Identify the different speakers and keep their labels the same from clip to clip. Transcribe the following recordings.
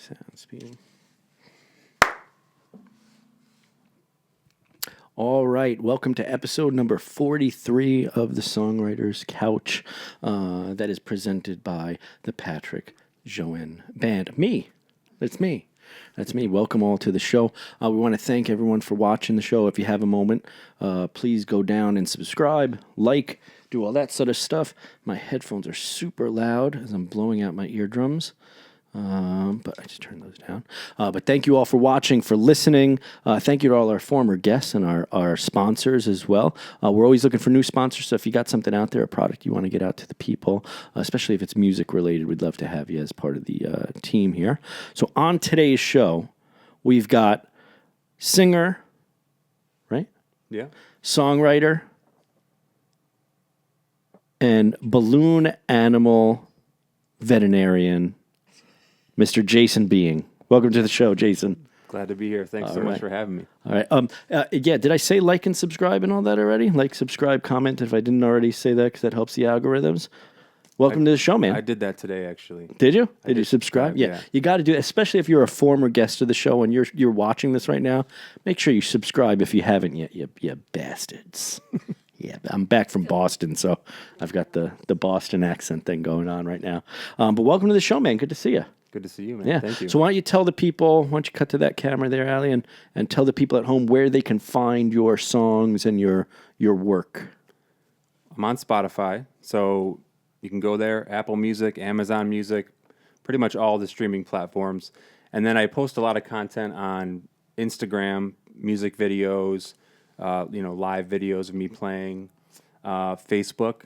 Speaker 1: Sounds being. All right, welcome to episode number 43 of the Songwriter's Couch. That is presented by the Patrick Joanne Band. Me. That's me. That's me. Welcome all to the show. We want to thank everyone for watching the show. If you have a moment, please go down and subscribe, like, do all that sort of stuff. My headphones are super loud as I'm blowing out my eardrums. But I just turned those down. But thank you all for watching, for listening. Thank you to all our former guests and our sponsors as well. We're always looking for new sponsors, so if you got something out there, a product you want to get out to the people, especially if it's music related, we'd love to have you as part of the team here. So on today's show, we've got singer, right?
Speaker 2: Yeah.
Speaker 1: Songwriter, and balloon animal veterinarian, Mr. Jason Being. Welcome to the show, Jason.
Speaker 2: Glad to be here. Thanks so much for having me.
Speaker 1: All right. Yeah, did I say like and subscribe and all that already? Like, subscribe, comment if I didn't already say that because that helps the algorithms. Welcome to the show, man.
Speaker 2: I did that today, actually.
Speaker 1: Did you? Did you subscribe? Yeah. You got to do it, especially if you're a former guest of the show and you're watching this right now. Make sure you subscribe if you haven't yet, you bastards. Yeah, I'm back from Boston, so I've got the Boston accent thing going on right now. But welcome to the show, man. Good to see you.
Speaker 2: Good to see you, man.
Speaker 1: Yeah.
Speaker 2: Thank you.
Speaker 1: So why don't you tell the people, why don't you cut to that camera there, Ali, and tell the people at home where they can find your songs and your work.
Speaker 2: I'm on Spotify, so you can go there, Apple Music, Amazon Music, pretty much all the streaming platforms. And then I post a lot of content on Instagram, music videos, live videos of me playing, Facebook.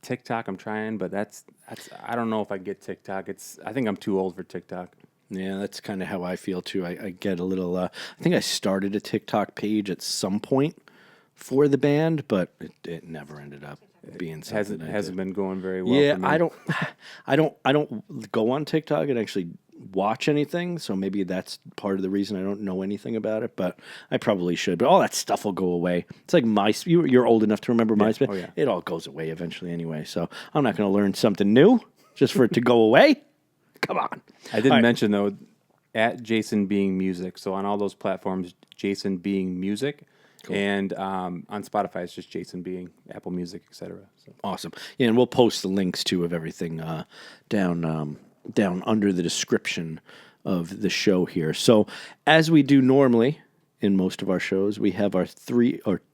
Speaker 2: TikTok, I'm trying, but that's I don't know if I get TikTok. I think I'm too old for TikTok.
Speaker 1: Yeah, that's kind of how I feel too. I get a little. I think I started a TikTok page at some point for the band, but it never ended up being something.
Speaker 2: Hasn't been going very well.
Speaker 1: Yeah,
Speaker 2: for me.
Speaker 1: I don't go on TikTok and actually watch anything, so maybe that's part of the reason I don't know anything about it, but I probably should. But all that stuff will go away. It's like MySpace. You're old enough to remember MySpace.
Speaker 2: Oh, yeah.
Speaker 1: It all goes away eventually anyway, so I'm not going to learn something new just for it to go away. Come on.
Speaker 2: I didn't mention, though, at Jason Being Music, so on all those platforms, Jason Being Music. Cool. And on Spotify, it's just Jason Being, Apple Music, etc. So.
Speaker 1: Awesome. Yeah, and we'll post the links, too, of everything down under the description of the show here. So as we do normally in most of our shows, we have our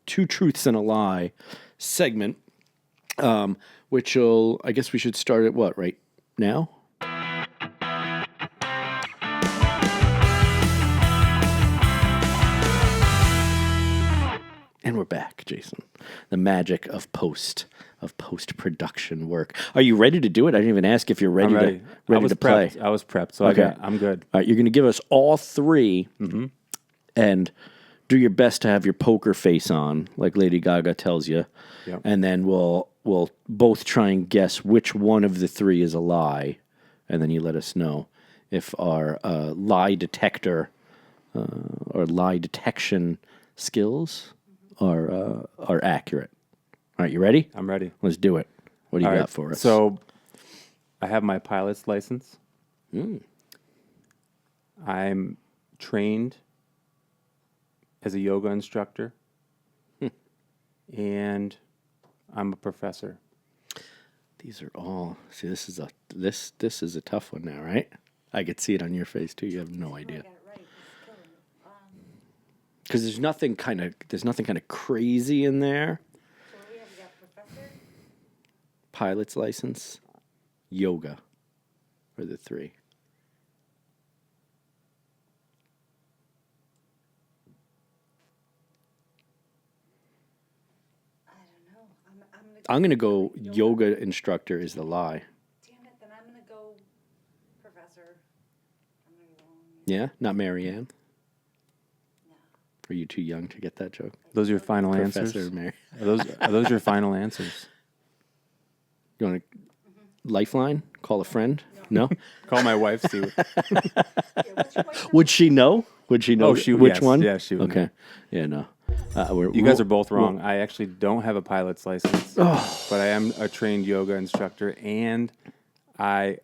Speaker 1: two truths and a lie segment, which I guess we should start at what, right now? And we're back, Jason. The magic of post-production work. Are you ready to do it? I didn't even ask if you're ready to play.
Speaker 2: I was prepped, so
Speaker 1: okay.
Speaker 2: I'm good.
Speaker 1: All right, you're going to give us all three and do your best to have your poker face on, like Lady Gaga tells you.
Speaker 2: Yep.
Speaker 1: And then we'll both try and guess which one of the three is a lie, and then you let us know if our lie detector or lie detection skills are accurate. All right, you ready?
Speaker 2: I'm ready.
Speaker 1: Let's do it. What do you got for us?
Speaker 2: So, I have my pilot's license. I'm trained as a yoga instructor. And I'm a professor.
Speaker 1: These are all. See, this is a tough one now, right? I could see it on your face too. You have no idea. Because there's nothing kind of crazy in there.
Speaker 3: So we have got professor,
Speaker 1: Pilot's license, yoga, are the three.
Speaker 3: I don't know.
Speaker 1: I'm gonna go yoga instructor is the lie.
Speaker 3: Damn it! Then I'm gonna go professor. I'm gonna go.
Speaker 1: Yeah, not Marianne. Are you too young to get that joke?
Speaker 2: Those are your final answers?
Speaker 1: Professor Mary.
Speaker 2: Are those your final answers?
Speaker 1: You want to lifeline? Call a friend? No?
Speaker 2: Call my wife, see what...
Speaker 1: Would she know? Would she know which one?
Speaker 2: Yeah, she would.
Speaker 1: Okay.
Speaker 2: Know.
Speaker 1: Yeah, no.
Speaker 2: You guys are both wrong. I actually don't have a pilot's license, but I am a trained yoga instructor, and I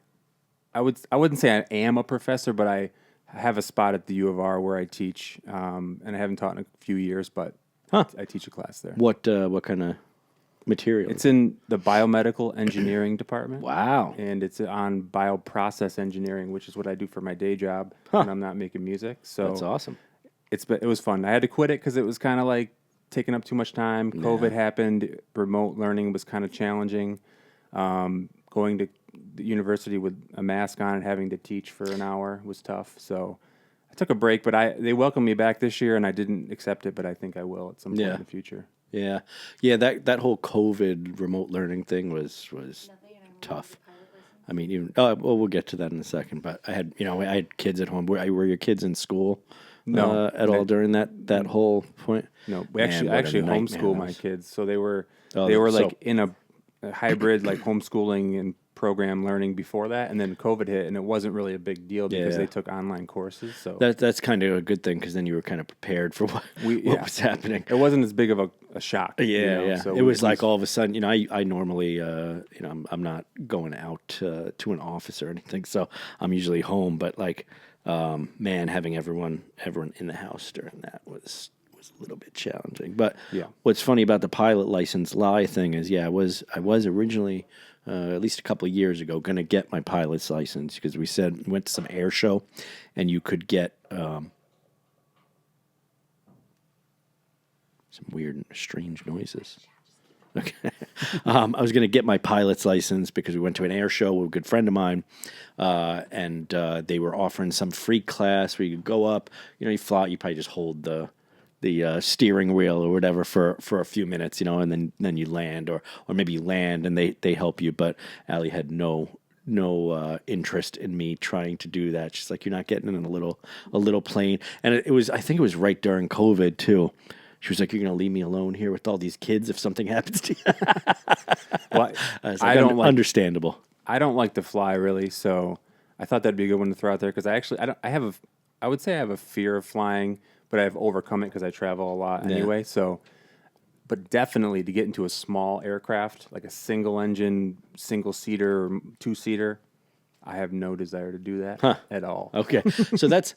Speaker 2: I wouldn't say I am a professor, but I have a spot at the U of R where I teach, and I haven't taught in a few years, but I teach a class there.
Speaker 1: What kind of material?
Speaker 2: It's in the biomedical engineering department.
Speaker 1: Wow.
Speaker 2: And it's on bioprocess engineering, which is what I do for my day job when I'm not making music. So
Speaker 1: That's awesome.
Speaker 2: it was fun. I had to quit it because it was kind of like taking up too much time. COVID happened. Remote learning was kind of challenging. Going to the university with a mask on and having to teach for an hour was tough. So I took a break, but they welcomed me back this year, and I didn't accept it, but I think I will at some point in the future.
Speaker 1: Yeah. That whole COVID remote learning thing was tough. I mean, even we'll get to that in a second. But I had kids at home. Were your kids in school?
Speaker 2: No,
Speaker 1: at all during that whole point.
Speaker 2: No, I actually homeschool my kids, so they were in a hybrid like homeschooling and program learning before that, and then COVID hit, and it wasn't really a big deal because they took online courses. So
Speaker 1: that's kind of a good thing because then you were kind of prepared for what was happening.
Speaker 2: It wasn't as big of a shock.
Speaker 1: Yeah.
Speaker 2: So
Speaker 1: it was like all of a sudden, I normally, I'm not going out to an office or anything, so I'm usually home. But like, man, having everyone in the house during that was a little bit challenging. But what's funny about the pilot license lie thing is, I was originally, at least a couple of years ago, going to get my pilot's license because we went to some air show and you could get some weird and strange noises. Okay. I was going to get my pilot's license because we went to an air show with a good friend of mine, and they were offering some free class where you could go up, you fly, you probably just hold the steering wheel or whatever for a few minutes, and then you land, or maybe you land and they help you. But Allie had no interest in me trying to do that. She's like, you're not getting in a little plane. And I think it was right during COVID too. She was like, you're going to leave me alone here with all these kids if something happens to you.
Speaker 2: Well,
Speaker 1: I don't understandable.
Speaker 2: I don't like to fly really, so I thought that'd be a good one to throw out there because I would say I have a fear of flying, but I've overcome it because I travel a lot anyway. So, but definitely to get into a small aircraft, like a single engine, single seater, or two seater, I have no desire to do that at all.
Speaker 1: Okay. So that's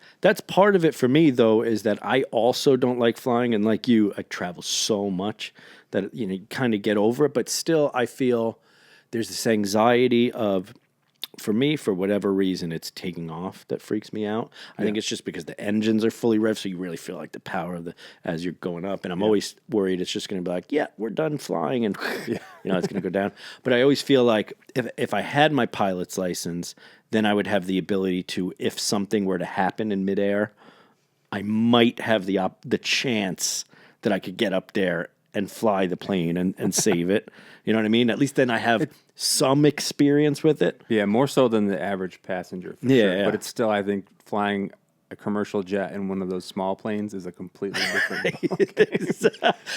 Speaker 1: part of it for me, though, is that I also don't like flying. And like you, I travel so much that, you kind of get over it. But still, I feel there's this anxiety of, for me, for whatever reason, it's taking off that freaks me out. I think it's just because the engines are fully revved, so you really feel like the power of as you're going up. And I'm always worried it's just going to be like, we're done flying, and it's going to go down. But I always feel like if I had my pilot's license, then I would have the ability to, if something were to happen in midair, I might have the chance that I could get up there and fly the plane and save it. You know what I mean? At least then I have some experience with it.
Speaker 2: Yeah, more so than the average passenger, for sure. But it's still, I think, flying a commercial jet in one of those small planes is a completely different.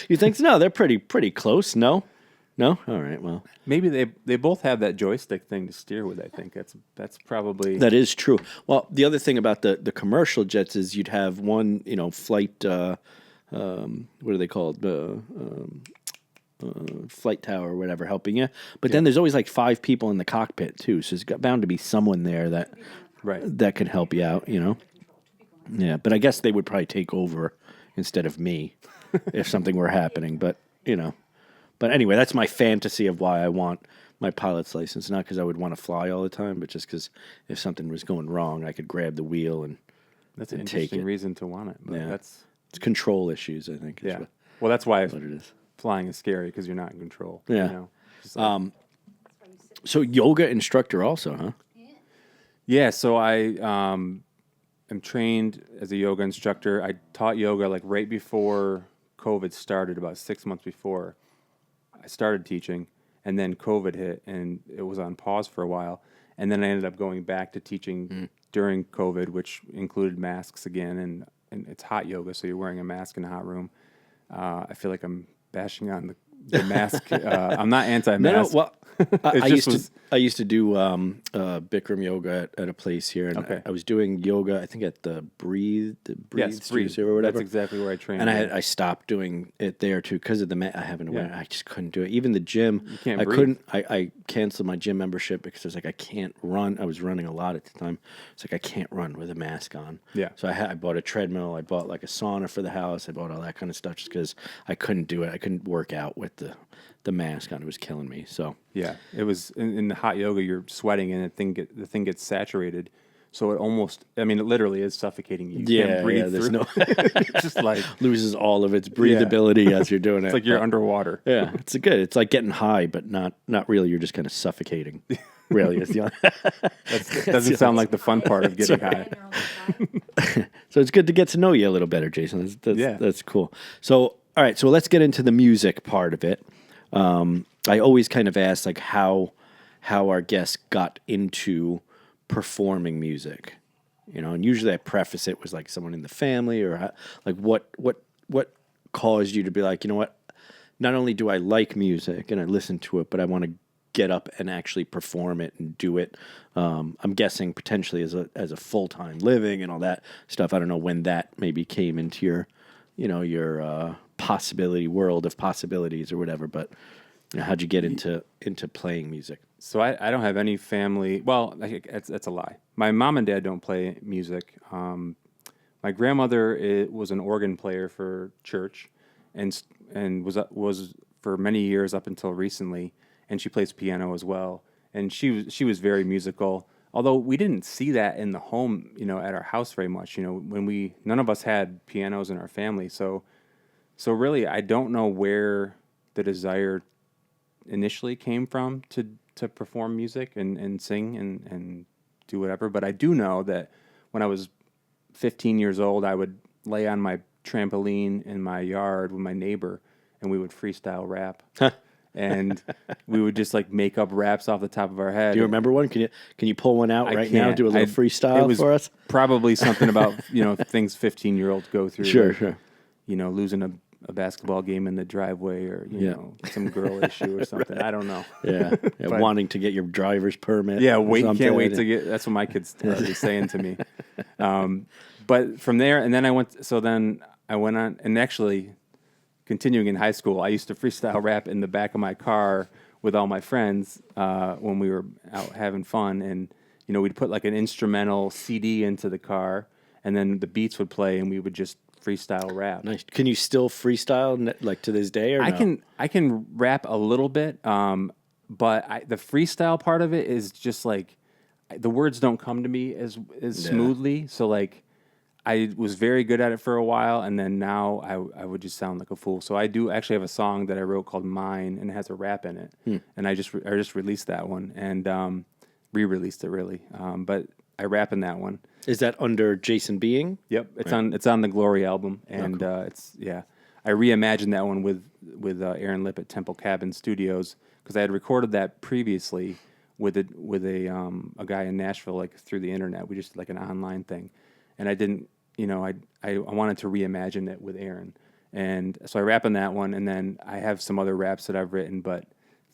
Speaker 1: You think so? No, they're pretty close. No? All right, well.
Speaker 2: Maybe they both have that joystick thing to steer with, I think. That's probably...
Speaker 1: That is true. Well, the other thing about the commercial jets is you'd have one, flight... what are they called? Flight tower or whatever helping you. But then there's always like 5 people in the cockpit too. So there's bound to be someone there that could help you out, Yeah, but I guess they would probably take over instead of me if something were happening. But, But anyway, that's my fantasy of why I want my pilot's license. Not because I would want to fly all the time, but just because if something was going wrong, I could grab the wheel and
Speaker 2: that's an interesting reason to want it. But it's
Speaker 1: control issues, I think.
Speaker 2: Well, that's why
Speaker 1: what it is.
Speaker 2: Flying is scary because you're not in control.
Speaker 1: Yeah. So yoga instructor also, huh?
Speaker 2: Yeah. So I am trained as a yoga instructor. I taught yoga like right before COVID started, about 6 months before I started teaching, and then COVID hit and it was on pause for a while. And then I ended up going back to teaching during COVID, which included masks again, and it's hot yoga, so you're wearing a mask in a hot room. I feel like I'm bashing on the mask. I'm not anti-mask.
Speaker 1: Well,
Speaker 2: It just
Speaker 1: I used to do Bikram yoga at a place here, and
Speaker 2: Okay.
Speaker 1: I was doing yoga. I think at the Breathe
Speaker 2: yes,
Speaker 1: Studio or whatever.
Speaker 2: That's exactly where I trained.
Speaker 1: And
Speaker 2: yeah.
Speaker 1: I stopped doing it there too because of the I haven't I just couldn't do it. Even the gym,
Speaker 2: can't
Speaker 1: I
Speaker 2: breathe.
Speaker 1: couldn't. I canceled my gym membership because I was like I can't run. I was running a lot at the time. It's like I can't run with a mask on.
Speaker 2: Yeah.
Speaker 1: So I bought a treadmill. I bought like a sauna for the house. I bought all that kind of stuff just because I couldn't do it. I couldn't work out with the mask on. It was killing me. So
Speaker 2: Yeah, it was in the hot yoga. You're sweating, and the thing gets saturated, so it almost. I mean, it literally is suffocating you. You can't breathe
Speaker 1: there's
Speaker 2: through.
Speaker 1: no
Speaker 2: It's just like
Speaker 1: loses all of its breathability as you're doing it.
Speaker 2: it's like you're
Speaker 1: But,
Speaker 2: underwater.
Speaker 1: yeah, it's good. It's like getting high, but not really. You're just kind of suffocating. Really, it's the only.
Speaker 2: That doesn't sound like the fun part of getting high.
Speaker 3: Your own spot.
Speaker 1: So it's good to get to know you a little better, Jason.
Speaker 2: Yeah.
Speaker 1: That's cool. So, all right, so let's get into the music part of it. I always kind of ask like how our guests got into performing music, and usually I preface it with like someone in the family or like what caused you to be like, you know what, not only do I like music and I listen to it, but I want to get up and actually perform it and do it. I'm guessing potentially as a full-time living and all that stuff. I don't know when that maybe came into your possibility world of possibilities or whatever, but how'd you get into playing music?
Speaker 2: So I don't have any family. Well, that's a lie. My mom and dad don't play music. My grandmother was an organ player for church, and was for many years up until recently, and she plays piano as well. And she was very musical. Although we didn't see that in the home, at our house very much. When none of us had pianos in our family, so really I don't know where the desire initially came from to perform music and sing and do whatever. But I do know that when I was 15 years old, I would lay on my trampoline in my yard with my neighbor, and we would freestyle rap. And we would just like make up raps off the top of our head.
Speaker 1: Do you remember one? Can you pull one out right now?
Speaker 2: can't.
Speaker 1: Do a little freestyle
Speaker 2: it was
Speaker 1: for us?
Speaker 2: Probably something about things 15-year-olds go through.
Speaker 1: Sure,
Speaker 2: like,
Speaker 1: sure.
Speaker 2: Losing a basketball game in the driveway, or some girl issue or something. I don't know.
Speaker 1: Yeah, wanting to get your driver's permit.
Speaker 2: Yeah,
Speaker 1: or something.
Speaker 2: can't wait to get. That's what my kids are already saying to me. But from there, and then I went. So then I went on, and actually, continuing in high school, I used to freestyle rap in the back of my car with all my friends when we were out having fun, and we'd put like an instrumental CD into the car, and then the beats would play, and we would just freestyle rap.
Speaker 1: Nice. Can you still freestyle like to this day, or no?
Speaker 2: I can rap a little bit, but the freestyle part of it is just like the words don't come to me as smoothly. So like I was very good at it for a while, and then now I would just sound like a fool. So I do actually have a song that I wrote called Mine, and it has a rap in it, and I just released that one and re-released it really, but I rap in that one.
Speaker 1: Is that under Jason Being?
Speaker 2: Yep, it's on the Glory album, and I reimagined that one with Aaron Lipp at Temple Cabin Studios because I had recorded that previously with a guy in Nashville, like through the internet. We just did, like an online thing, and I didn't, I wanted to reimagine it with Aaron, and so I rap on that one, and then I have some other raps that I've written, but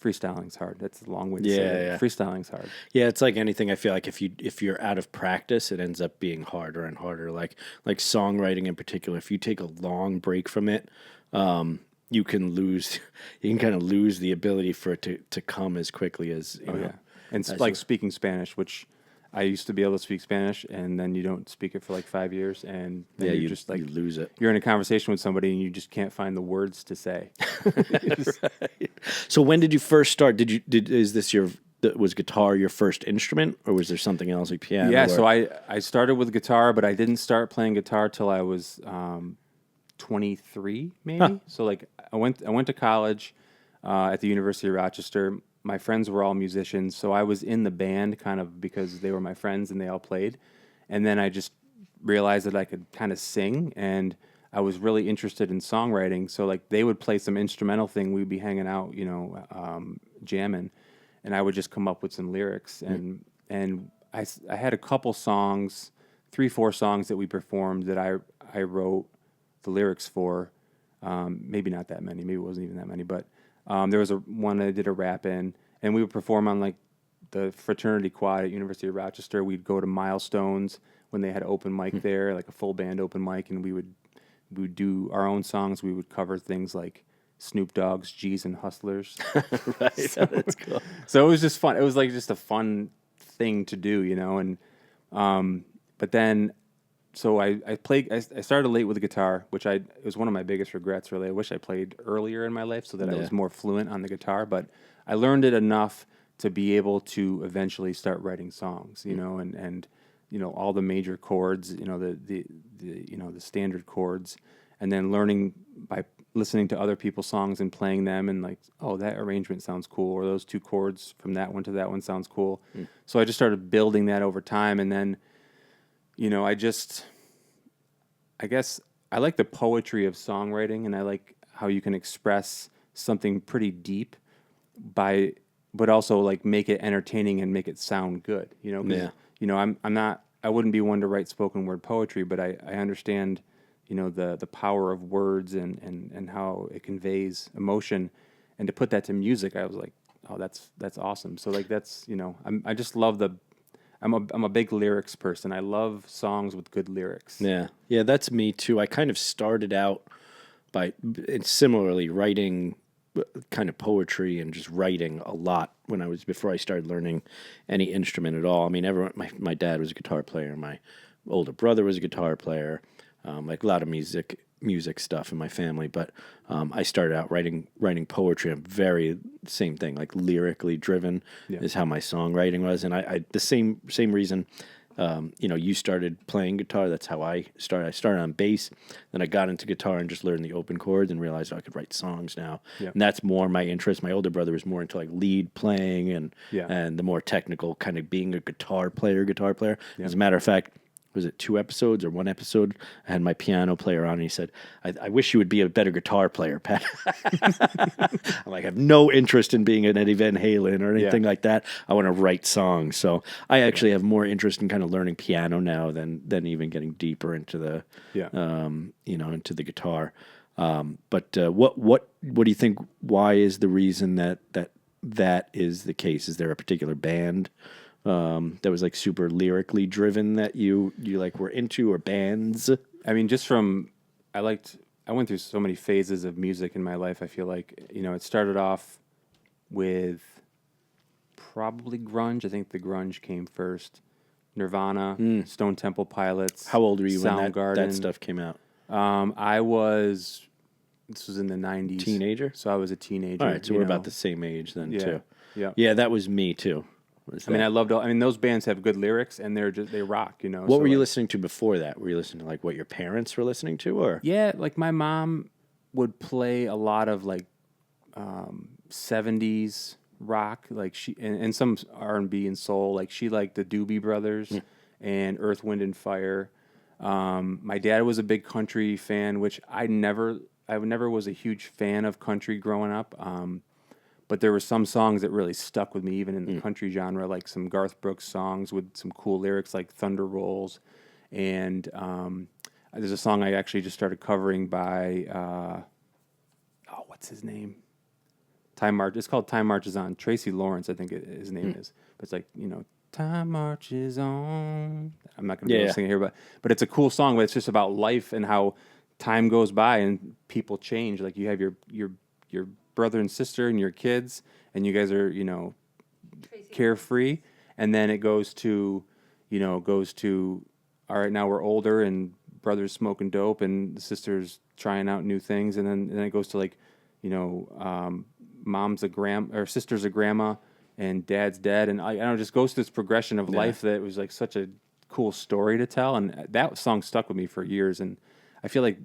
Speaker 2: freestyling's hard. That's a long way to say it.
Speaker 1: Yeah.
Speaker 2: Freestyling's hard.
Speaker 1: Yeah, it's like anything. I feel like if you're out of practice, it ends up being harder and harder. Like songwriting in particular, if you take a long break from it, you can kind of lose the ability for it to come as quickly as you know.
Speaker 2: Yeah, and like speaking Spanish, which I used to be able to speak Spanish, and then you don't speak it for like 5 years, and then you just like
Speaker 1: you lose it.
Speaker 2: You're in a conversation with somebody, and you just can't find the words to say.
Speaker 1: Right. So when did you first start? Was guitar your first instrument, or was there something else like piano?
Speaker 2: Yeah, so I started with guitar, but I didn't start playing guitar till I was 23, maybe. Huh. So like I went to college at the University of Rochester. My friends were all musicians, so I was in the band kind of because they were my friends and they all played. And then I just realized that I could kind of sing, and I was really interested in songwriting. So like they would play some instrumental thing, we'd be hanging out, jamming, and I would just come up with some lyrics. And I had a couple songs, 3-4 songs that we performed that I wrote the lyrics for. Maybe not that many, maybe it wasn't even that many, but There was one I did a rap in, and we would perform on like the fraternity quad at University of Rochester. We'd go to Milestones when they had open mic there, like a full band open mic, and we would do our own songs. We would cover things like Snoop Dogg's G's and Hustlers.
Speaker 1: Right. That's cool.
Speaker 2: So it was just fun. It was like just a fun thing to do, you know. And but then, so I started late with the guitar, which it was one of my biggest regrets. Really, I wish I played earlier in my life so that I was more fluent on the guitar. But I learned it enough to be able to eventually start writing songs, you know, and you know all the major chords, you know the you know the standard chords, and then learning by listening to other people's songs and playing them and like, oh, that arrangement sounds cool, or those two chords from that one to that one sounds cool. So I just started building that over time, and then, you know, I guess I like the poetry of songwriting, and I like how you can express something pretty deep but also like make it entertaining and make it sound good, you know? 'Cause, you know, I wouldn't be one to write spoken word poetry, but I understand, you know, the power of words and how it conveys emotion, and to put that to music, I was like, oh, that's awesome. So like that's, you know, I just love I'm a big lyrics person. I love songs with good lyrics.
Speaker 1: Yeah. Yeah, that's me too. I kind of started out by similarly writing kind of poetry and just writing a lot before I started learning any instrument at all. I mean, my dad was a guitar player. My older brother was a guitar player. Like a lot of music stuff in my family, but I started out writing poetry. I'm very same thing, like lyrically driven is how my songwriting was, and I the same reason. You know, you started playing guitar. That's how I started. I started on bass, then I got into guitar and just learned the open chords and realized I could write songs now.
Speaker 2: Yeah.
Speaker 1: And that's more my interest. My older brother was more into like lead playing and the more technical kind of being a guitar player. As a matter of fact, was it 2 episodes or 1 episode? I had my piano player on, and he said, I wish you would be a better guitar player, Pat. I'm like, I have no interest in being an Eddie Van Halen or anything like that. I want to write songs. So I actually have more interest in kind of learning piano now than even getting deeper into the, you know, into the guitar. But what do you think? Why is the reason that is the case? Is there a particular band that was like super lyrically driven that you like were into, or bands?
Speaker 2: I mean, I went through so many phases of music in my life. I feel like, you know, it started off with probably grunge. I think the grunge came first. Nirvana, Stone Temple Pilots.
Speaker 1: How old were you when
Speaker 2: Soundgarden.
Speaker 1: that stuff came out?
Speaker 2: This was in the 90s.
Speaker 1: Teenager?
Speaker 2: So I was a teenager.
Speaker 1: All right, so we're about the same age then too.
Speaker 2: Yeah.
Speaker 1: Yeah, that was me too.
Speaker 2: I mean, those bands have good lyrics, and they rock, you know.
Speaker 1: What were you listening to before that? Were you listening to like what your parents were listening to, or?
Speaker 2: Yeah, like my mom would play a lot of like 70s rock, like and some R&B and soul. Like she liked the Doobie Brothers and Earth, Wind and Fire. My dad was a big country fan, which I never was a huge fan of country growing up. But there were some songs that really stuck with me, even in the country genre, like some Garth Brooks songs with some cool lyrics like Thunder Rolls. And there's a song I actually just started covering by, what's his name? It's called Time Marches On. Tracy Lawrence, I think his name is. But it's like, you know, Time Marches On. I'm not going to be able to sing it here, but it's a cool song, but it's just about life and how time goes by and people change. Like you have your brother and sister and your kids, and you guys are, you know, carefree, and then it goes to all right, now we're older and brother's smoking dope and the sister's trying out new things, and then it goes to like, you know, mom's a or sister's a grandma and dad's dead, and I don't know, it just goes to this progression of life that was like such a cool story to tell, and that song stuck with me for years, and I feel like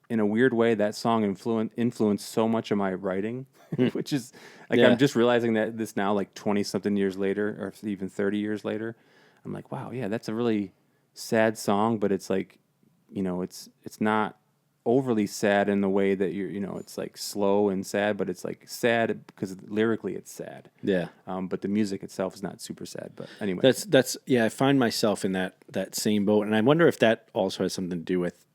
Speaker 2: in a weird way, that song influenced so much of my writing, which is like I'm just realizing that this now, like 20-something years later, or even 30 years later, I'm like, wow, yeah, that's a really sad song, but it's like, you know, it's not overly sad in the way that you know, it's like slow and sad, but it's like sad because lyrically it's sad. Yeah. But the music itself is not super sad. But anyway,
Speaker 1: that's I find myself in that same boat, and I wonder if that also has something to do with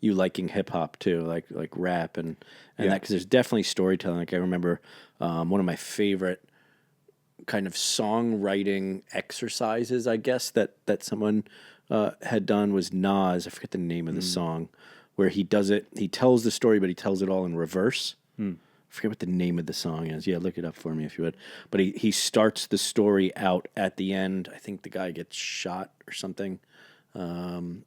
Speaker 1: you liking hip hop too, like rap and
Speaker 2: Yeah.
Speaker 1: that, because there's definitely storytelling. Like I remember one of my favorite kind of songwriting exercises, I guess, that someone had done was Nas. I forget the name of the song, where he does it. He tells the story, but he tells it all in reverse. I forget what the name of the song is. Yeah, look it up for me if you would. But he starts the story out at the end. I think the guy gets shot or something, and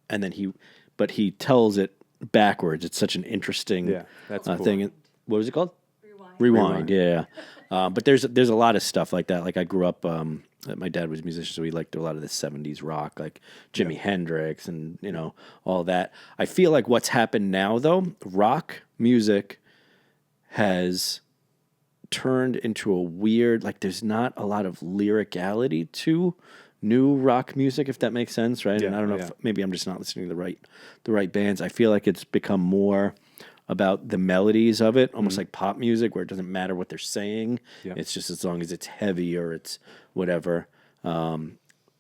Speaker 1: then he tells it backwards. It's such an interesting
Speaker 2: that's cool.
Speaker 1: thing. What was it called?
Speaker 3: Rewind.
Speaker 1: Rewind. Yeah. But there's a lot of stuff like that. Like I grew up. My dad was a musician, so he liked a lot of the '70s rock, like Jimi Hendrix and all that. I feel like what's happened now, though, rock music has turned into a weird, like there's not a lot of lyricality to new rock music, if that makes sense, right? And I don't know if maybe I'm just not listening to the right bands. I feel like it's become more about the melodies of it, almost like pop music, where it doesn't matter what they're saying.
Speaker 2: Yeah.
Speaker 1: It's just as long as it's heavy or it's whatever.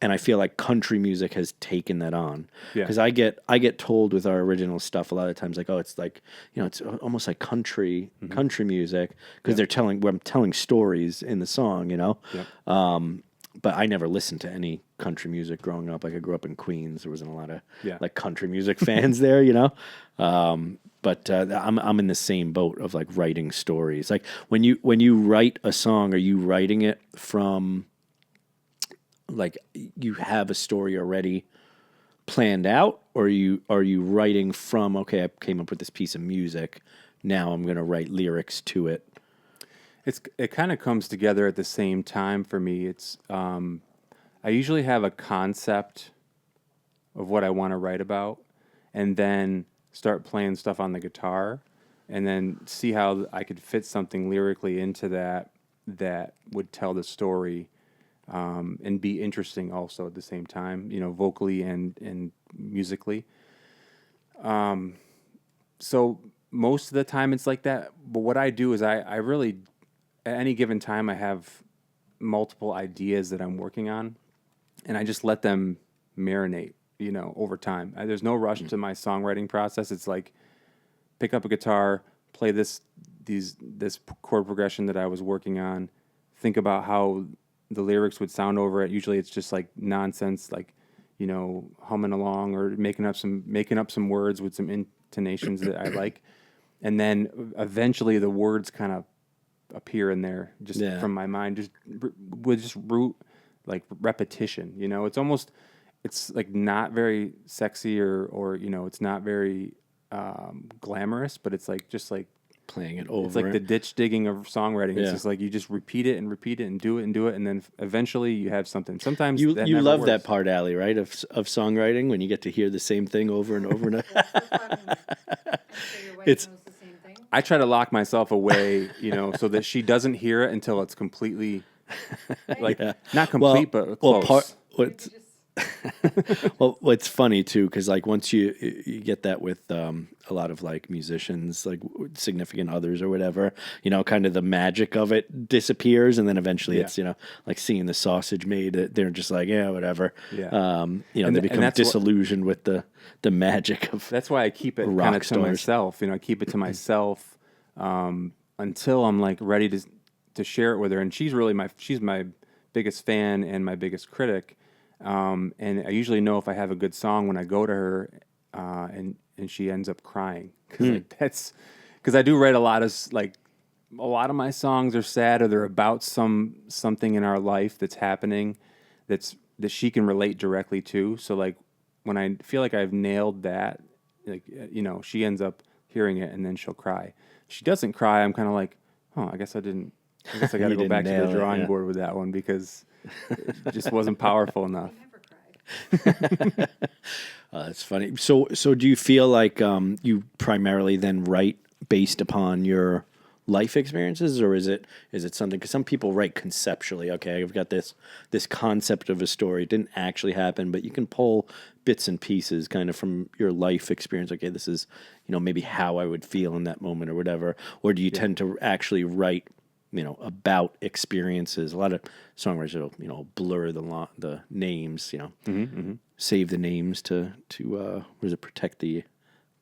Speaker 1: And I feel like country music has taken that on, because I get told with our original stuff a lot of times, like, oh, it's like, it's almost like country music, because I'm telling stories in the song, but I never listened to any country music growing up. Like I grew up in Queens, there wasn't a lot of like country music fans there, But I'm in the same boat of like writing stories. Like when you write a song, are you writing it from, like, you have a story already planned out, or are you writing from, okay, I came up with this piece of music, now I'm going to write lyrics to it?
Speaker 2: It kind of comes together at the same time for me. It's I usually have a concept of what I want to write about, and then start playing stuff on the guitar, and then see how I could fit something lyrically into that would tell the story. And be interesting also at the same time, vocally and musically. So most of the time it's like that. But what I do is I really, at any given time, I have multiple ideas that I'm working on, and I just let them marinate, over time. There's no rush to my songwriting process. It's like, pick up a guitar, play this chord progression that I was working on, think about how the lyrics would sound over it. Usually it's just like nonsense, like, humming along or making up some words with some intonations that I like. And then eventually the words kind of appear in there just from my mind, just with root, like repetition, it's like not very sexy or it's not very glamorous, but it's like, just like,
Speaker 1: Playing it over.
Speaker 2: It's like the ditch digging of songwriting.
Speaker 1: Yeah.
Speaker 2: It's just like you just repeat it and do it, and then eventually you have something. Sometimes
Speaker 1: you
Speaker 2: that
Speaker 1: you
Speaker 2: never
Speaker 1: love
Speaker 2: works.
Speaker 1: that part, Allie, right? Of songwriting, when you get to hear the same thing over and over and over.
Speaker 3: That's the fun. Make sure your wife
Speaker 1: It's-
Speaker 3: knows the same thing.
Speaker 2: I try to lock myself away, so that she doesn't hear it until it's completely, like, not complete, but close.
Speaker 3: Maybe just
Speaker 1: Well, what's funny too, because like once you get that with a lot of like musicians, like significant others or whatever, kind of the magic of it disappears, and then eventually it's like seeing the sausage made. They're just like, yeah, whatever.
Speaker 2: Yeah.
Speaker 1: And
Speaker 2: And
Speaker 1: they
Speaker 2: th-
Speaker 1: become
Speaker 2: and that's
Speaker 1: disillusioned with the magic of.
Speaker 2: That's why I keep it
Speaker 1: Rock
Speaker 2: kind of to
Speaker 1: stars.
Speaker 2: myself. I keep it to myself until I'm like ready to share it with her. And she's my biggest fan and my biggest critic. And I usually know if I have a good song when I go to her, and she ends up crying, because I do write a lot of my songs are sad, or they're about something in our life that's happening that she can relate directly to. So like when I feel like I've nailed that, like, she ends up hearing it and then she'll cry. If she doesn't cry, I'm kind of like, oh, I guess I got to
Speaker 1: You
Speaker 2: go
Speaker 1: didn't
Speaker 2: back to
Speaker 1: nail
Speaker 2: the
Speaker 1: it,
Speaker 2: drawing
Speaker 1: yeah.
Speaker 2: board with that one, because it just wasn't powerful enough.
Speaker 3: never cried.
Speaker 1: That's funny. So do you feel like you primarily then write based upon your life experiences, or is it something? Because some people write conceptually. Okay, I've got this concept of a story. It didn't actually happen, but you can pull bits and pieces kind of from your life experience. Okay, this is maybe how I would feel in that moment or whatever. Or do you tend to actually write about experiences? A lot of songwriters will blur the names, save the names to what is it, protect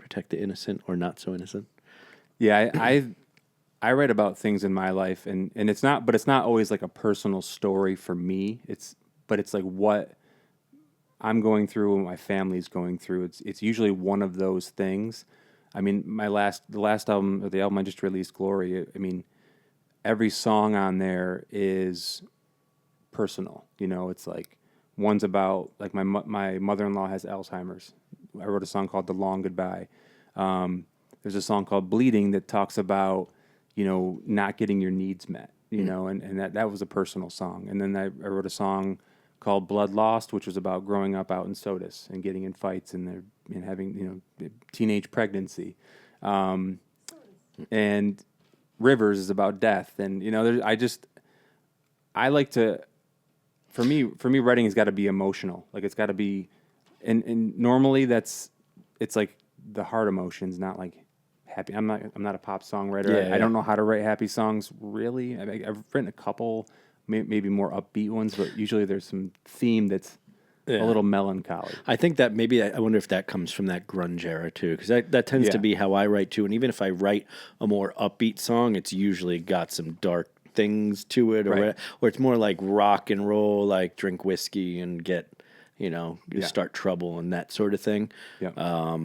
Speaker 1: protect the innocent or not so innocent.
Speaker 2: Yeah, I write about things in my life, and it's not, but it's not always like a personal story for me. But it's like what I'm going through, what my family's going through. It's usually one of those things. I mean, the last album, or the album I just released, Glory. I mean, every song on there is personal. You know, it's like one's about like my mother-in-law has Alzheimer's. I wrote a song called "The Long Goodbye." There's a song called "Bleeding" that talks about, you know, not getting your needs met. You know, and that was a personal song. And then I wrote a song called "Blood Lost," which was about growing up out in Sodus and getting in fights and having, you know, teenage pregnancy. And Rivers is about death. And, you know, I like to, for me, writing has got to be emotional. Like it's got to be, and normally it's like the hard emotions, not like happy. I'm not a pop songwriter.
Speaker 1: Yeah,
Speaker 2: I don't know how to write happy songs really. I've written a couple, maybe more upbeat ones, but usually there's some theme that's a little melancholy.
Speaker 1: I think that maybe I wonder if that comes from that grunge era too, because that tends to be how I write too. And even if I write a more upbeat song, it's usually got some dark things to it, or it's more like rock and roll, like drink whiskey and get, you know, start trouble and that sort of thing.
Speaker 2: Yeah.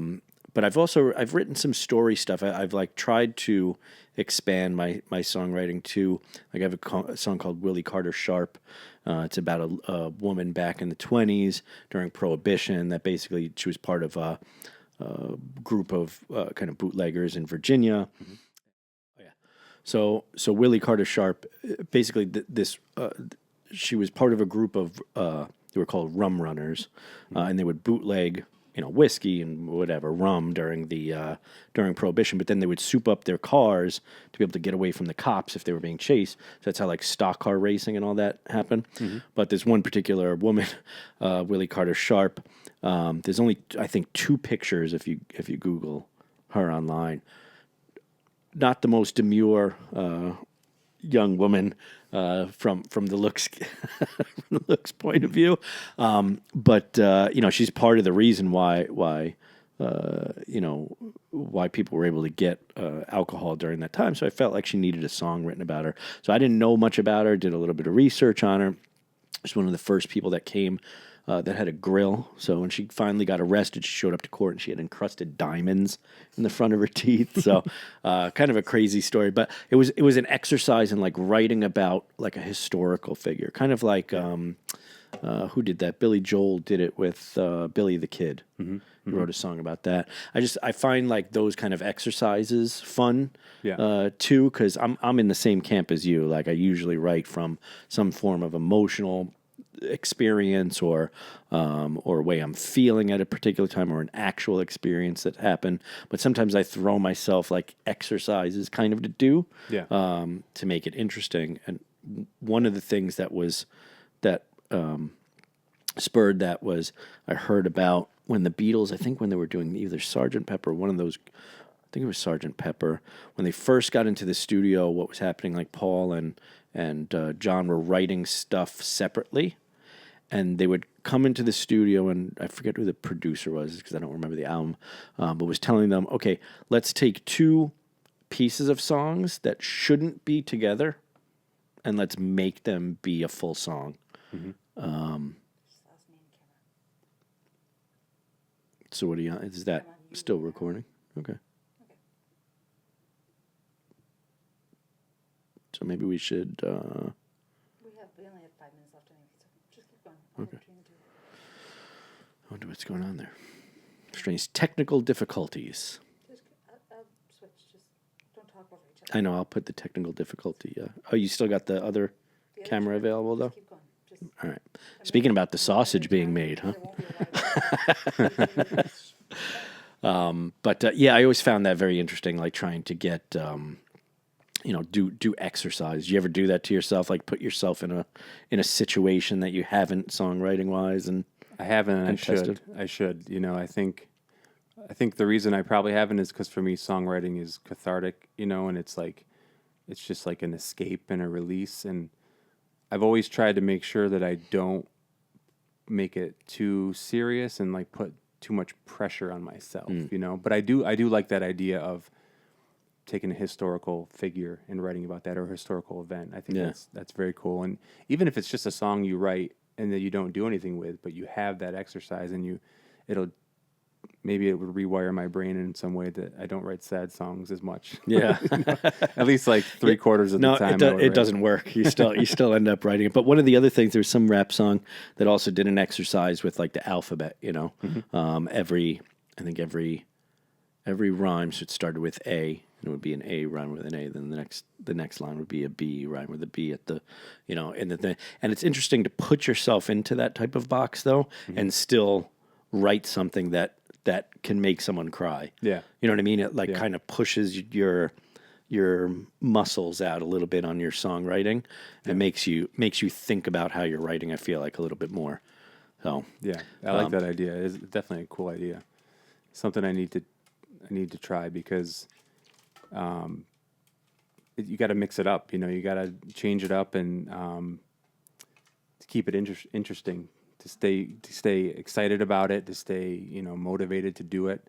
Speaker 1: But I've written some story stuff. I've like tried to expand my songwriting too. Like I have a song called Willie Carter Sharp. It's about a woman back in the 1920s during Prohibition that basically she was part of a group of kind of bootleggers in Virginia. Mm-hmm. So Willie Carter Sharp, basically she was part of a group of they were called rum runners, and they would bootleg, you know, whiskey and whatever rum during Prohibition. But then they would soup up their cars to be able to get away from the cops if they were being chased. So that's how like stock car racing and all that happened. Mm-hmm. But there's one particular woman, Willie Carter Sharp. There's only I think 2 pictures if you Google her online. Not the most demure young woman from the looks from the looks point of view, but you know, she's part of the reason why you know, why people were able to get alcohol during that time. So I felt like she needed a song written about her. So I didn't know much about her. Did a little bit of research on her. She's one of the first people that came. That had a grill. So when she finally got arrested, she showed up to court and she had encrusted diamonds in the front of her teeth. So kind of a crazy story. But it was an exercise in like writing about like a historical figure. Kind of like who did that? Billy Joel did it with Billy the Kid. Mm-hmm. He wrote a song about that. I find like those kind of exercises fun too, because I'm in the same camp as you. Like I usually write from some form of emotional experience or way I'm feeling at a particular time, or an actual experience that happened. But sometimes I throw myself like exercises kind of to do to make it interesting. And one of the things that spurred that was I heard about when the Beatles, I think when they were doing either Sgt. Pepper, one of those, I think it was Sgt. Pepper, when they first got into the studio, what was happening, like Paul and John were writing stuff separately. And they would come into the studio, and I forget who the producer was because I don't remember the album, but was telling them, okay, let's take 2 pieces of songs that shouldn't be together, and let's make them be a full song. Mm-hmm. So what do you, is that still recording? Okay. So maybe we should...
Speaker 3: We only have 5 minutes left anyway, so just keep going.
Speaker 1: Okay. I wonder what's going on there. Strange technical difficulties.
Speaker 3: Just switch. Just don't talk over each other.
Speaker 1: I know. I'll put the technical difficulty. Oh, you still got the other camera available though?
Speaker 3: Keep going.
Speaker 1: All right. Speaking about the sausage being made, huh? But yeah, I always found that very interesting. Like trying to get. You know, do exercise. You ever do that to yourself? Like put yourself in a situation that you haven't songwriting wise, and
Speaker 2: I haven't. And
Speaker 1: tested?
Speaker 2: I should. You know, I think the reason I probably haven't is because for me, songwriting is cathartic. You know, and it's just like an escape and a release. And I've always tried to make sure that I don't make it too serious and like put too much pressure on myself, you know. But I do like that idea of taking a historical figure and writing about that, or a historical event. I think that's very cool. And even if it's just a song you write and that you don't do anything with, but you have that exercise, and maybe it would rewire my brain in some way that I don't write sad songs as much.
Speaker 1: Yeah.
Speaker 2: At least like 3/4 of the time.
Speaker 1: No, it doesn't work. You still end up writing it. But one of the other things, there's some rap song that also did an exercise with like the alphabet, you know. I think every rhyme should start with A, and it would be an A rhyme with an A. Then the next line would be a B rhyme with a B at the, you know, and it's interesting to put yourself into that type of box though, and still write something that can make someone cry. Yeah. You know what I mean? It kind of pushes your muscles out a little bit on your songwriting and makes you think about how you're writing, I feel like, a little bit more. So
Speaker 2: yeah, I like that idea. It's definitely a cool idea. Something I need to try, because you got to mix it up, you know, you got to change it up, and to keep it interesting, to stay excited about it, to stay, you know, motivated to do it.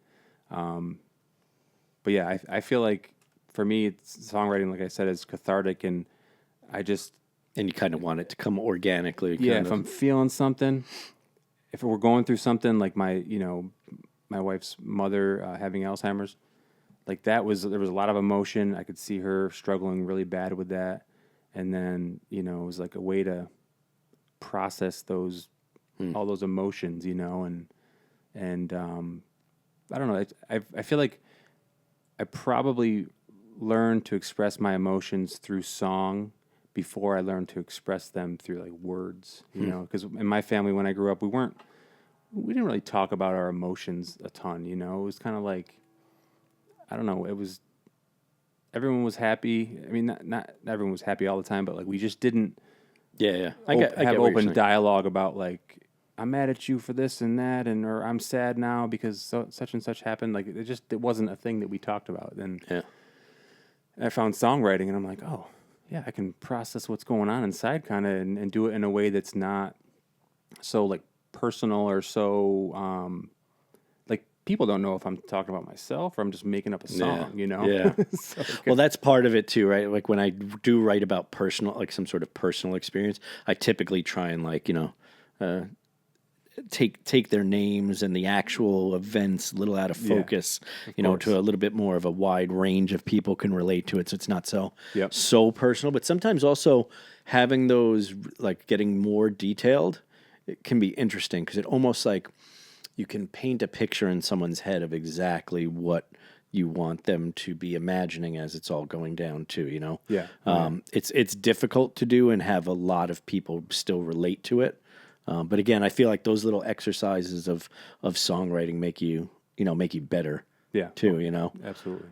Speaker 2: But yeah, I feel like for me, songwriting, like I said, is cathartic, and
Speaker 1: you kind of want it to come organically.
Speaker 2: Yeah, if I'm feeling something, if we're going through something like my wife's mother having Alzheimer's, like there was a lot of emotion. I could see her struggling really bad with that, and then, you know, it was like a way to process all those emotions, you know, and I don't know. I feel like I probably learned to express my emotions through song before I learned to express them through like words, you know, because in my family, when I grew up, we didn't really talk about our emotions a ton, you know. It was kind of like, I don't know, everyone was happy. I mean, not everyone was happy all the time, but like we just didn't
Speaker 1: I get
Speaker 2: have
Speaker 1: what you're
Speaker 2: open
Speaker 1: saying.
Speaker 2: dialogue about like, I'm mad at you for this and that, or I'm sad now because such and such happened. Like it wasn't a thing that we talked about. And I found songwriting, and I'm like, oh yeah, I can process what's going on inside, kind of, and do it in a way that's not so like personal, or so like people don't know if I'm talking about myself or I'm just making up a song, you know?
Speaker 1: Yeah. Well, that's part of it too, right? Like when I do write about personal, like some sort of personal experience, I typically try and like, you know, take their names and the actual events a little out of focus, you know, to a little bit more of a wide range of people can relate to it. So it's not so personal, but sometimes also having those, like getting more detailed, it can be interesting, because it almost like you can paint a picture in someone's head of exactly what you want them to be imagining as it's all going down too, you know?
Speaker 2: Yeah.
Speaker 1: It's difficult to do and have a lot of people still relate to it. But again, I feel like those little exercises of songwriting make you better.
Speaker 2: Yeah.
Speaker 1: Too, you know.
Speaker 2: Absolutely.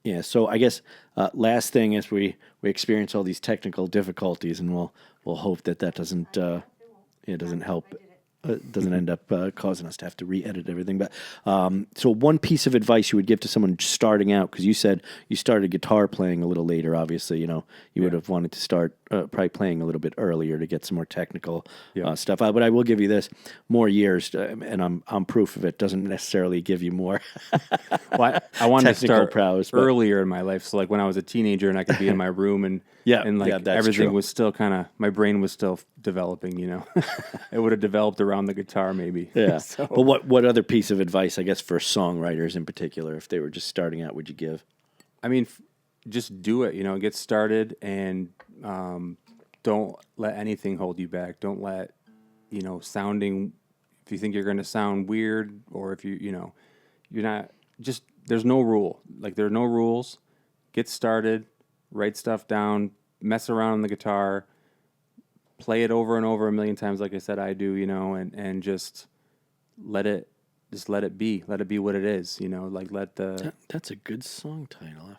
Speaker 1: Yeah. So I guess last thing is we experience all these technical difficulties, and we'll hope that doesn't help. Doesn't end up causing us to have to re-edit everything. But so one piece of advice you would give to someone starting out, because you said you started guitar playing a little later, obviously, you know, you would have wanted to start probably playing a little bit earlier to get some more technical stuff out. But I will give you this: more years, and I'm proof of it, doesn't necessarily give you more
Speaker 2: well, I wanted to start
Speaker 1: prowess,
Speaker 2: earlier in my life. So like when I was a teenager and I could be in my room and that's everything was still kind of, my brain was still developing, you know. It would have developed around the guitar maybe.
Speaker 1: Yeah. So. But what other piece of advice, I guess, for songwriters in particular, if they were just starting out, would you give?
Speaker 2: I mean, just do it, you know, get started, and don't let anything hold you back. Don't let, you know, if you think you're going to sound weird, or if you're not, just, there's no rule. Like, there are no rules. Get started, write stuff down, mess around on the guitar, play it over and over a million times, like I said I do, you know, and just let it be. Let it be what it is, you know, like
Speaker 1: That's a good song title.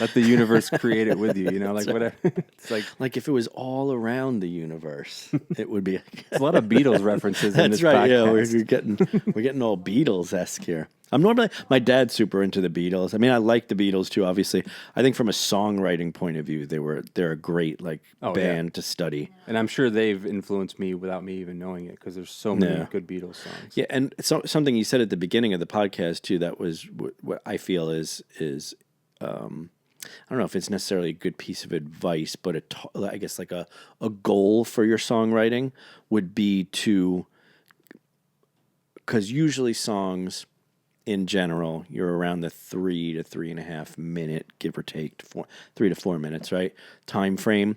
Speaker 2: Let the universe create it with you, you know, like whatever. It's like
Speaker 1: if it was all around the universe, it would be.
Speaker 2: There's a lot of Beatles references in this
Speaker 1: That's right.
Speaker 2: podcast.
Speaker 1: Yeah, we're getting all Beatles-esque here. I'm normally my dad's super into the Beatles. I mean, I like the Beatles too. Obviously, I think from a songwriting point of view, they're a great like band to study.
Speaker 2: And I'm sure they've influenced me without me even knowing it because there's so many good Beatles songs.
Speaker 1: Yeah, and something you said at the beginning of the podcast too that was what I feel is I don't know if it's necessarily a good piece of advice, but I guess like a goal for your songwriting would be to, because usually songs in general, you're around the 3 to 3.5 minute, give or take, 3 to 4 minutes, right? Time frame.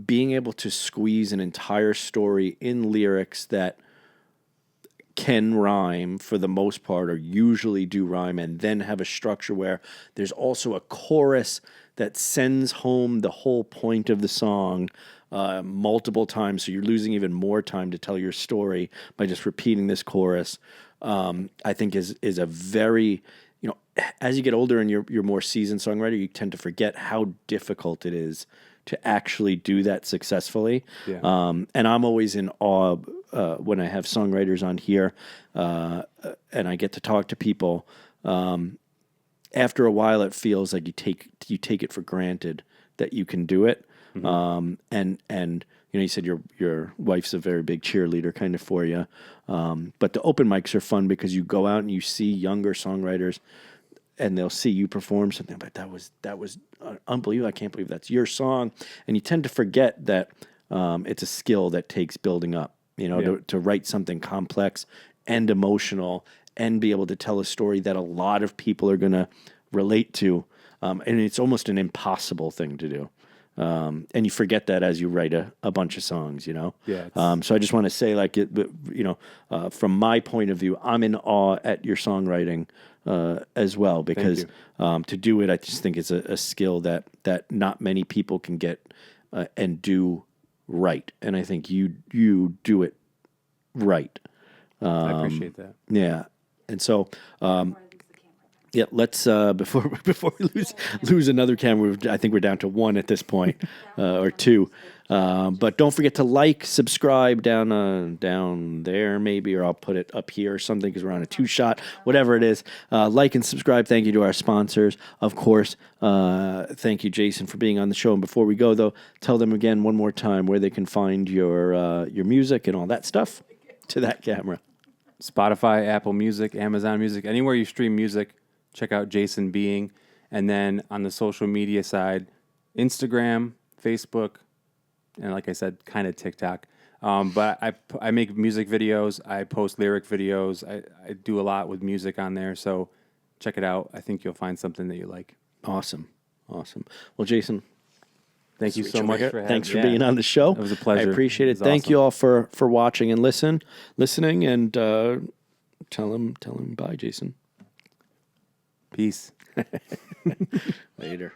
Speaker 1: Being able to squeeze an entire story in lyrics that can rhyme for the most part, or usually do rhyme, and then have a structure where there's also a chorus that sends home the whole point of the song multiple times. So you're losing even more time to tell your story by just repeating this chorus. I think is a very, as you get older and you're more seasoned songwriter, you tend to forget how difficult it is to actually do that successfully.
Speaker 2: Yeah.
Speaker 1: And I'm always in awe when I have songwriters on here and I get to talk to people. After a while, it feels like you take it for granted that you can do it. And you said your wife's a very big cheerleader kind of for you. But the open mics are fun because you go out and you see younger songwriters and they'll see you perform something, but that was unbelievable. I can't believe that's your song. And you tend to forget that it's a skill that takes building up, to write something complex and emotional and be able to tell a story that a lot of people are going to relate to. And it's almost an impossible thing to do. And you forget that as you write a bunch of songs,
Speaker 2: Yeah.
Speaker 1: So I just want to say, like, from my point of view, I'm in awe at your songwriting as well, because to do it, I just think it's a skill that not many people can get and do right. And I think you do it right.
Speaker 2: I appreciate that.
Speaker 1: Yeah. And so, yeah, let's before we lose another camera. I think we're down to one at this point, or two. But don't forget to like, subscribe down there maybe, or I'll put it up here or something because we're on a 2-shot, whatever it is. Like and subscribe. Thank you to our sponsors, of course. Thank you, Jason, for being on the show. And before we go, though, tell them again one more time where they can find your music and all that stuff to that camera.
Speaker 2: Spotify, Apple Music, Amazon Music, anywhere you stream music, check out Jason Being. And then on the social media side, Instagram, Facebook, and like I said, kind of TikTok. But I make music videos. I post lyric videos. I do a lot with music on there. So check it out. I think you'll find something that you like.
Speaker 1: Awesome. Well, Jason,
Speaker 2: thank you so much for having me.
Speaker 1: Thanks for being on the show.
Speaker 2: It was a pleasure.
Speaker 1: I appreciate it.
Speaker 2: It was
Speaker 1: Thank
Speaker 2: awesome.
Speaker 1: you all for watching and listening, and tell him bye, Jason.
Speaker 2: Peace.
Speaker 1: Later.